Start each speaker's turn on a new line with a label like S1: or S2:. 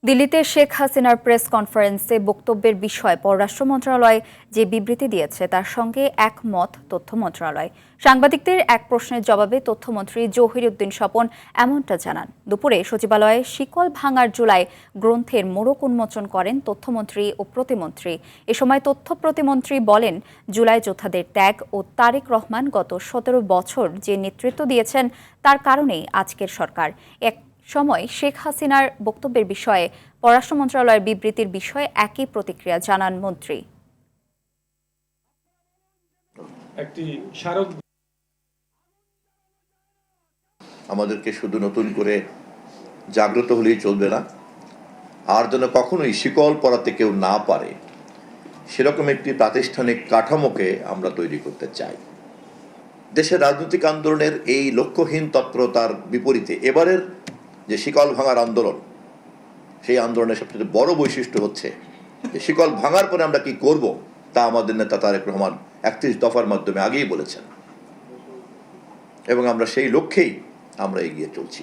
S1: দিল্লিতে শেখ হাসিনার প্রেস কনফারেন্সে বক্তব্যের বিষয়ে পররাষ্ট্র মন্ত্রণালয় যে বিবৃতি দিয়েছে তার সঙ্গে একমত তথ্য মন্ত্রণালয়। সাংবাদিকদের এক প্রশ্নের জবাবে তথ্যমন্ত্রী জহিরউদ্দিন স্বপন এমনটা জানান। দুপুরে সচিবালয়ে শিকল ভাঙার জুলাই গ্রন্থের মোড়ক উন্মোচন করেন তথ্যমন্ত্রী ও প্রতিমন্ত্রী। এ সময় তথ্য প্রতিমন্ত্রী বলেন, জুলাই যোদ্ধাদের ত্যাগ ও তারেক রহমান গত ১৭ বছর যে নেতৃত্ব দিয়েছেন তার কারণেই আজকের সরকার। এক সময় শেখ হাসিনার বক্তব্যের বিষয়ে পররাষ্ট্র মন্ত্রণালয়ের বিবৃতির বিষয়ে একই প্রতিক্রিয়া জানান মন্ত্রী।
S2: আমাদেরকে শুধু নতুন করে জাগ্রত হলেই চলবে না, আর যেন কখনোই শিকল পরাতে কেউ না পারে সেরকম একটি প্রাতিষ্ঠানিক কাঠামোকে আমরা তৈরি করতে চাই। দেশের রাজনৈতিক আন্দোলনের এই লক্ষ্যহীন তৎপরতার বিপরীতে এবারের যে শিকল ভাঙার আন্দোলন, সেই আন্দোলনের সবচেয়ে বড় বৈশিষ্ট্য হচ্ছে যে শিকল ভাঙার পরে আমরা কি করব তা আমাদের নেতা তারেক রহমান ৩১ দফার মাধ্যমে আগেই বলেছেন এবং আমরা সেই লক্ষ্যেই আমরা এগিয়ে চলছি।